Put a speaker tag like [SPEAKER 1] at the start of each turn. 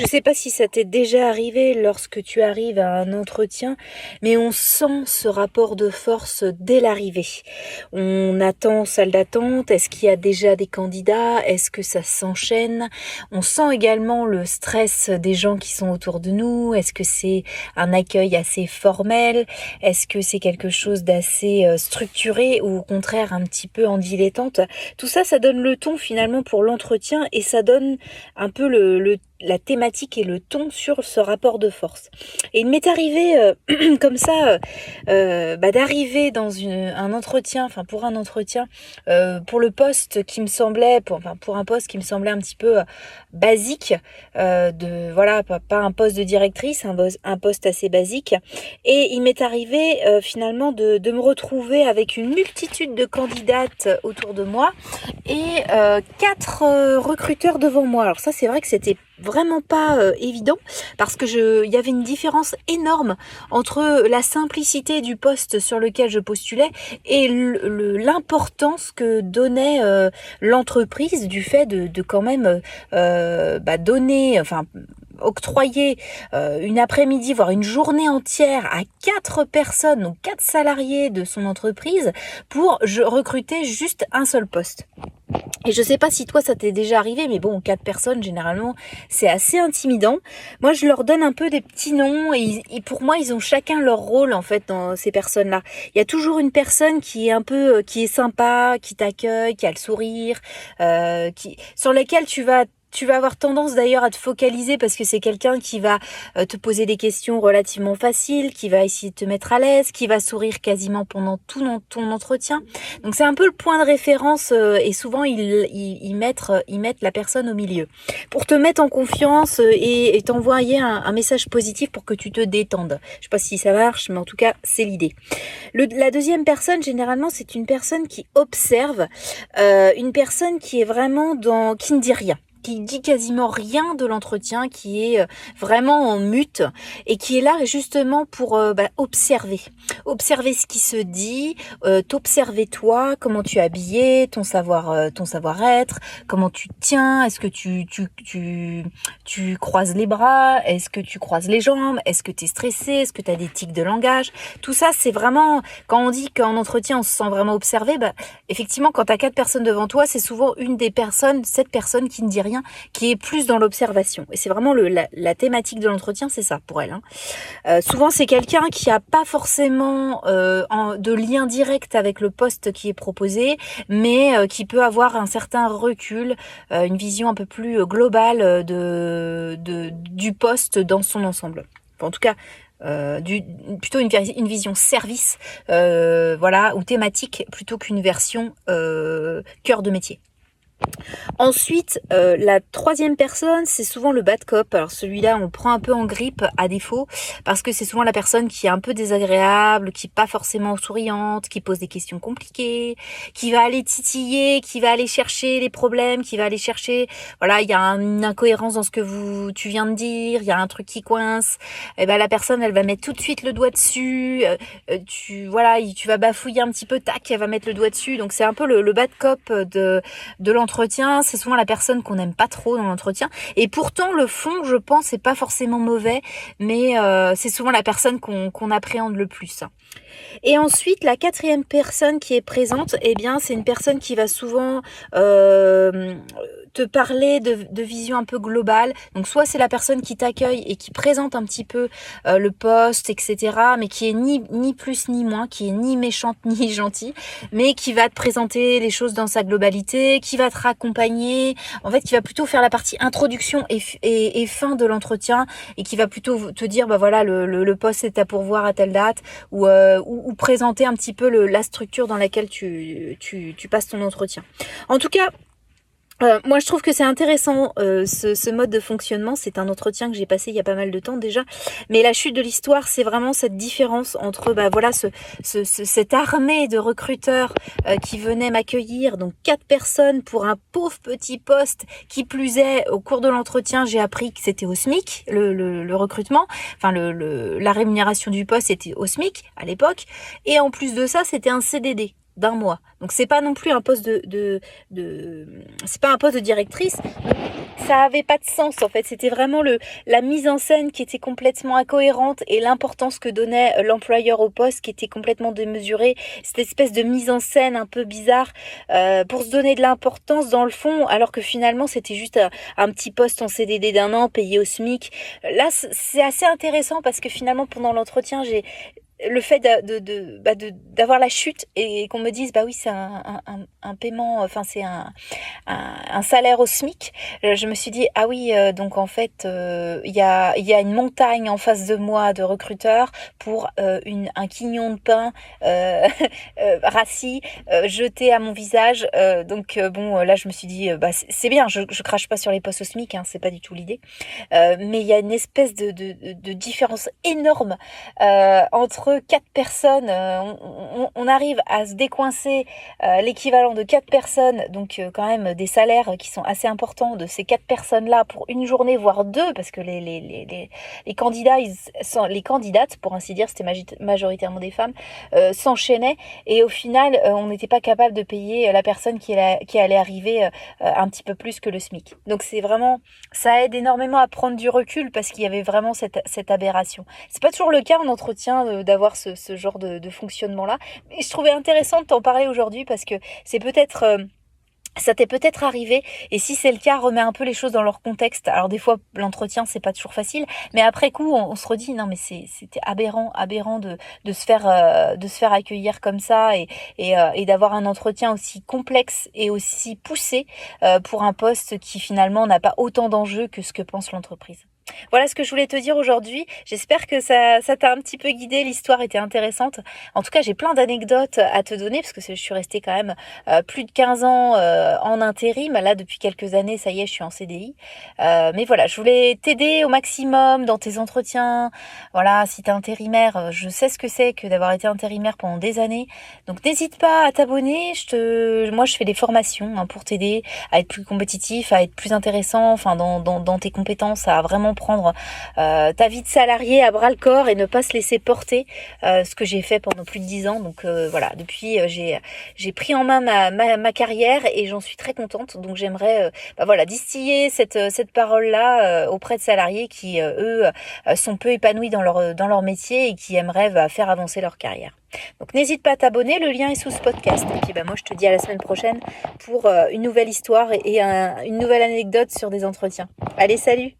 [SPEAKER 1] Je sais pas si ça t'est déjà arrivé lorsque tu arrives à un entretien, mais on sent ce rapport de force dès l'arrivée. On attend salle d'attente, est-ce qu'il y a déjà des candidats? Est-ce que ça s'enchaîne? On sent également le stress des gens qui sont autour de nous. Est-ce que c'est un accueil assez formel? Est-ce que c'est quelque chose d'assez structuré ou au contraire un petit peu en dilettante? Tout ça, ça donne le ton finalement pour l'entretien et ça donne un peu la thématique et le ton sur ce rapport de force. Et il m'est arrivé comme ça d'arriver dans un entretien, enfin pour un entretien, pour le poste qui me semblait, pour un poste qui me semblait un petit peu basique, pas un poste de directrice, un poste assez basique. Et il m'est arrivé finalement de me retrouver avec une multitude de candidates autour de moi et 4 recruteurs devant moi. Alors ça, c'est vrai que c'était vraiment pas évident parce que il y avait une différence énorme entre la simplicité du poste sur lequel je postulais et l'importance que donnait l'entreprise du fait de quand même donner, enfin octroyer une après-midi, voire une journée entière à 4 personnes, donc 4 salariés de son entreprise pour recruter juste un seul poste. Et je sais pas si toi ça t'est déjà arrivé, mais bon, 4 personnes généralement c'est assez intimidant. Moi je leur donne un peu des petits noms et pour moi ils ont chacun leur rôle en fait dans ces personnes-là. Il y a toujours une personne qui est un peu, qui est sympa, qui t'accueille, qui a le sourire, sur laquelle tu vas avoir tendance d'ailleurs à te focaliser parce que c'est quelqu'un qui va te poser des questions relativement faciles, qui va essayer de te mettre à l'aise, qui va sourire quasiment pendant tout ton entretien. Donc c'est un peu le point de référence et souvent ils mettent la personne au milieu pour te mettre en confiance et t'envoyer un message positif pour que tu te détendes. Je sais pas si ça marche, mais en tout cas c'est l'idée. La deuxième personne, généralement, c'est une personne qui observe, une personne qui est vraiment qui ne dit rien, qui dit quasiment rien de l'entretien, qui est vraiment en mute et qui est là justement pour observer ce qui se dit, t'observer toi, comment tu es habillé, ton savoir-être, comment tu te tiens, est-ce que tu croises les bras, est-ce que tu croises les jambes, est-ce que tu es stressé, est-ce que tu as des tics de langage. Tout ça, c'est vraiment, quand on dit qu'en entretien on se sent vraiment observé, effectivement quand tu as 4 personnes devant toi, c'est souvent cette personne qui ne dit rien, qui est plus dans l'observation. Et c'est vraiment la thématique de l'entretien, c'est ça pour elle. Souvent, c'est quelqu'un qui a pas forcément de lien direct avec le poste qui est proposé, mais qui peut avoir un certain recul, une vision un peu plus globale du poste dans son ensemble. Enfin, en tout cas, plutôt une vision service, ou thématique, plutôt qu'une version cœur de métier. Ensuite, la troisième personne, c'est souvent le bad cop. Alors celui-là, on prend un peu en grippe à défaut, parce que c'est souvent la personne qui est un peu désagréable, qui est pas forcément souriante, qui pose des questions compliquées, qui va aller titiller, qui va aller chercher les problèmes, qui va aller chercher, il y a une incohérence dans ce que tu viens de dire, il y a un truc qui coince, et la personne, elle va mettre tout de suite le doigt dessus, tu vas bafouiller un petit peu, tac, elle va mettre le doigt dessus. Donc c'est un peu le bad cop de l'entretien. C'est souvent la personne qu'on n'aime pas trop dans l'entretien, et pourtant le fond, je pense, c'est pas forcément mauvais, mais c'est souvent la personne qu'on appréhende le plus. Et ensuite, la quatrième personne qui est présente, c'est une personne qui va souvent te parler de vision un peu globale. Donc soit c'est la personne qui t'accueille et qui présente un petit peu le poste, etc., mais qui est ni plus ni moins, qui est ni méchante ni gentille, mais qui va te présenter les choses dans sa globalité, qui va te raccompagner, en fait qui va plutôt faire la partie introduction et fin de l'entretien, et qui va plutôt te dire le poste est à pourvoir à telle date, ou présenter un petit peu la structure dans laquelle tu passes ton entretien. En tout cas, moi je trouve que c'est intéressant ce mode de fonctionnement. C'est un entretien que j'ai passé il y a pas mal de temps déjà, mais la chute de l'histoire, c'est vraiment cette différence entre cette armée de recruteurs qui venaient m'accueillir, donc 4 personnes pour un pauvre petit poste, qui plus est, au cours de l'entretien j'ai appris que c'était au SMIC, le recrutement, enfin la rémunération du poste était au SMIC à l'époque, et en plus de ça c'était un CDD d'1 mois. Donc c'est pas non plus un poste c'est pas un poste de directrice. ça avait pas de sens en fait. C'était vraiment la mise en scène qui était complètement incohérente et l'importance que donnait l'employeur au poste qui était complètement démesurée. Cette espèce de mise en scène un peu bizarre pour se donner de l'importance dans le fond, alors que finalement c'était juste un petit poste en CDD d'un an payé au SMIC. Là, c'est assez intéressant parce que finalement pendant l'entretien, j'ai le fait d'avoir la chute et qu'on me dise bah oui c'est un paiement, enfin c'est un salaire au SMIC. Je me suis dit ah oui donc en fait il y a une montagne en face de moi de recruteurs pour un quignon de pain rassis jeté à mon visage. Donc bon là je me suis dit bah c'est bien, je crache pas sur les postes au SMIC, hein, c'est pas du tout l'idée. Mais il y a une espèce de différence énorme entre quatre personnes. On arrive à se décoincer l'équivalent de quatre personnes, donc quand même des salaires qui sont assez importants de ces quatre personnes-là pour une journée, voire deux, parce que les candidats, les candidates, pour ainsi dire, c'était majoritairement des femmes, s'enchaînaient et au final, on n'était pas capable de payer la personne qui allait arriver un petit peu plus que le SMIC. Donc c'est vraiment, ça aide énormément à prendre du recul parce qu'il y avait vraiment cette aberration. C'est pas toujours le cas en entretien d'avoir ce genre de fonctionnement-là, mais je trouvais intéressant de t'en parler aujourd'hui parce que c'est peut-être ça t'est peut-être arrivé, et si c'est le cas, remets un peu les choses dans leur contexte. Alors des fois, l'entretien, c'est pas toujours facile, mais après coup, on se redit, non mais c'était aberrant de se faire accueillir comme ça et d'avoir un entretien aussi complexe et aussi poussé pour un poste qui finalement n'a pas autant d'enjeux que ce que pense l'entreprise. Voilà ce que je voulais te dire aujourd'hui. J'espère que ça t'a un petit peu guidé. L'histoire était intéressante. En tout cas, j'ai plein d'anecdotes à te donner parce que je suis restée quand même plus de 15 ans en intérim. Là, depuis quelques années, ça y est, je suis en CDI. Mais voilà, je voulais t'aider au maximum dans tes entretiens. Voilà, si t'es intérimaire, je sais ce que c'est que d'avoir été intérimaire pendant des années. Donc, n'hésite pas à t'abonner. Moi, je fais des formations pour t'aider à être plus compétitif, à être plus intéressant, enfin, dans tes compétences, à vraiment prendre ta vie de salarié à bras le corps et ne pas se laisser porter, ce que j'ai fait pendant plus de 10 ans. Donc voilà, depuis j'ai pris en main ma carrière et j'en suis très contente. Donc j'aimerais voilà, distiller cette parole-là auprès de salariés qui eux sont peu épanouis dans leur métier et qui aimeraient faire avancer leur carrière. Donc n'hésite pas à t'abonner, le lien est sous ce podcast. Et puis moi je te dis à la semaine prochaine pour une nouvelle histoire et une nouvelle anecdote sur des entretiens. Allez, salut!